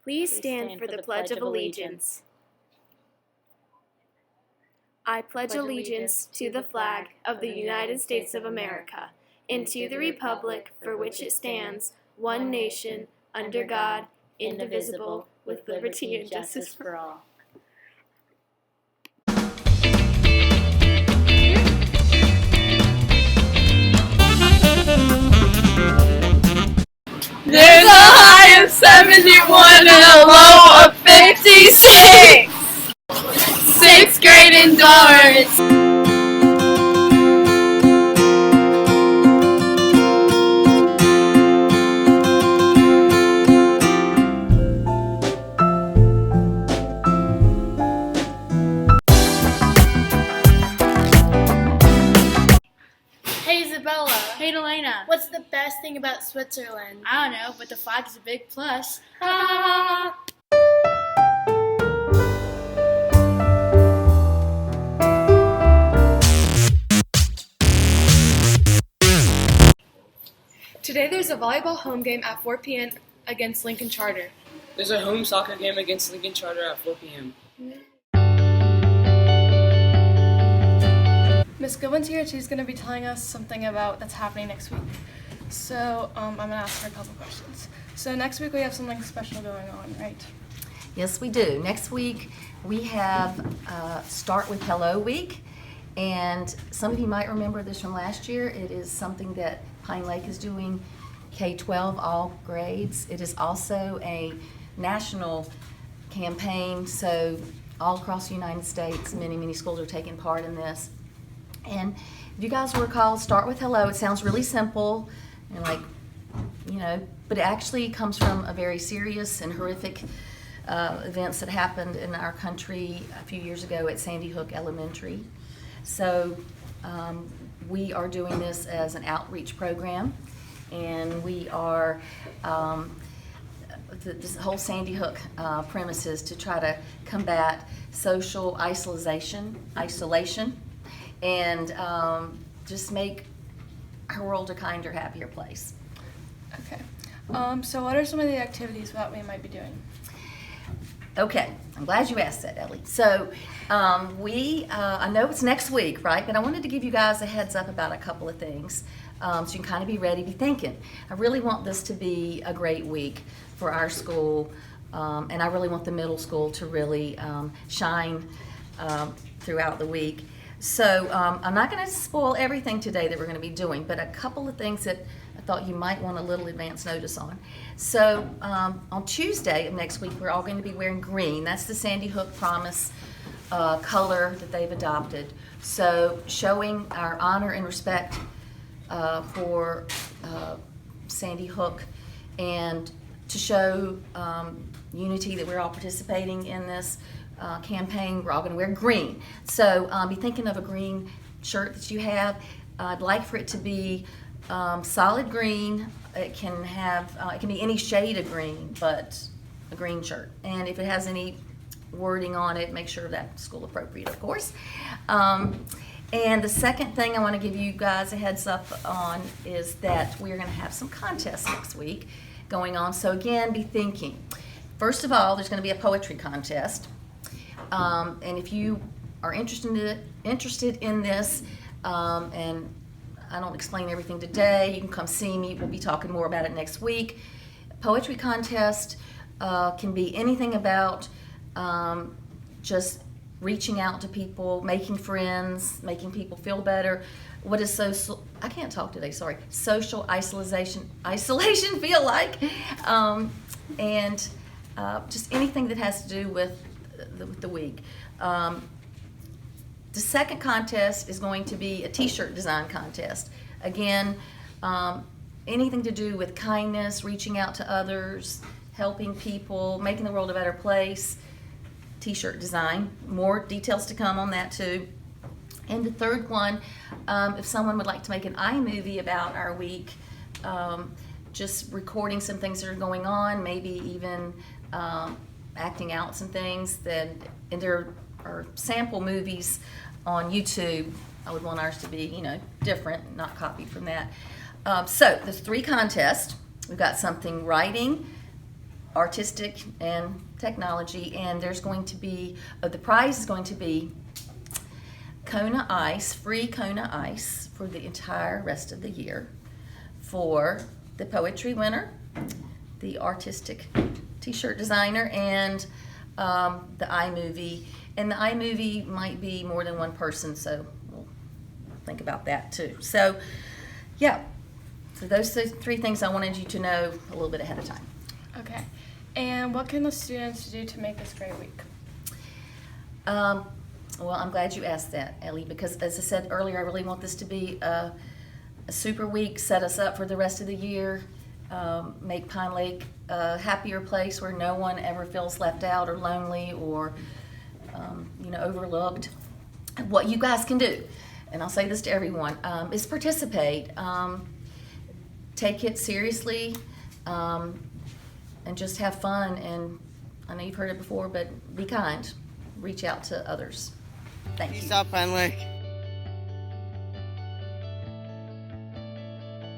Please stand for the Pledge of Allegiance. I pledge allegiance to the flag of the United States of America and to the republic for which it stands, one nation, under God, indivisible, with liberty and justice for all. There's a high of 71 and a low of 56. 6th grade indoors. Hey Isabella. Hey Delana. What's the best thing about Switzerland? I don't know, but the flag is a big plus. Today there's a volleyball home game at 4 p.m. against Lincoln Charter. There's a home soccer game against Lincoln Charter at 4 p.m. Miss Goodwin's here. She's going to be telling us something about that's happening next week. So I'm going to ask her a couple questions. So next week we have something special going on, right? Yes, we do. Next week we have Start with Hello Week, and some of you might remember this from last year. It is something that Pine Lake is doing, K-12, all grades. It is also a national campaign, so all across the United States, many schools are taking part in this. And if you guys recall, Start with Hello, it sounds really simple and like, but it actually comes from a very serious and horrific events that happened in our country a few years ago at Sandy Hook Elementary. So we are doing this as an outreach program, and we are this whole Sandy Hook premise is to try to combat social isolation, and just make our world a kinder, happier place. Okay. So what are some of the activities that we might be doing? Okay, I'm glad you asked that, Ellie. So I know it's next week, right? But I wanted to give you guys a heads up about a couple of things, so you can kind of be ready, be thinking. I really want this to be a great week for our school, and I really want the middle school to really shine throughout the week. So I'm not going to spoil everything today that we're going to be doing, but a couple of things that I thought you might want a little advance notice on. So on Tuesday of next week, we're all going to be wearing green. That's the Sandy Hook Promise color that they've adopted. So showing our honor and respect for Sandy Hook, and to show unity that we're all participating in this campaign, we're all going to wear green. So be thinking of a green shirt that you have. I'd like for it to be solid green. It can have it can be any shade of green, but a green shirt. And if it has any wording on it, make sure that's school appropriate, of course. And the second thing I want to give you guys a heads up on is that we're going to have some contests next week going on. So again, be thinking. First of all, there's going to be a poetry contest. And if you are interested in this, and I don't explain everything today, you can come see me. We'll be talking more about it next week. Poetry contest can be anything about just reaching out to people, making friends, making people feel better. What is social? I can't talk today. Sorry. Social isolation feel like, and just anything that has to do with the week. The second contest is going to be a t-shirt design contest. Again, anything to do with kindness, reaching out to others, helping people, making the world a better place. T-shirt design. More details to come on that too. And the third one, if someone would like to make an iMovie about our week, just recording some things that are going on, maybe even acting out some things, and there are sample movies on YouTube. I would want ours to be, different, not copied from that. So there's 3 contests. We've got something writing, artistic and technology, and there's going to be, the prize is going to be Kona Ice, free Kona Ice for the entire rest of the year for the poetry winner, the artistic t-shirt designer, and the iMovie. And the iMovie might be more than one person, so we'll think about that too. So, yeah, so those are three things I wanted you to know a little bit ahead of time. Okay. And what can the students do to make this great week? Well, I'm glad you asked that, Ellie, because as I said earlier, I really want this to be a super week, set us up for the rest of the year, make Pine Lake a happier place where no one ever feels left out or lonely or overlooked. What you guys can do, and I'll say this to everyone, is participate. Take it seriously, and just have fun. And I know you've heard it before, but be kind. Reach out to others. Thank you. Peace out, Pine Lake.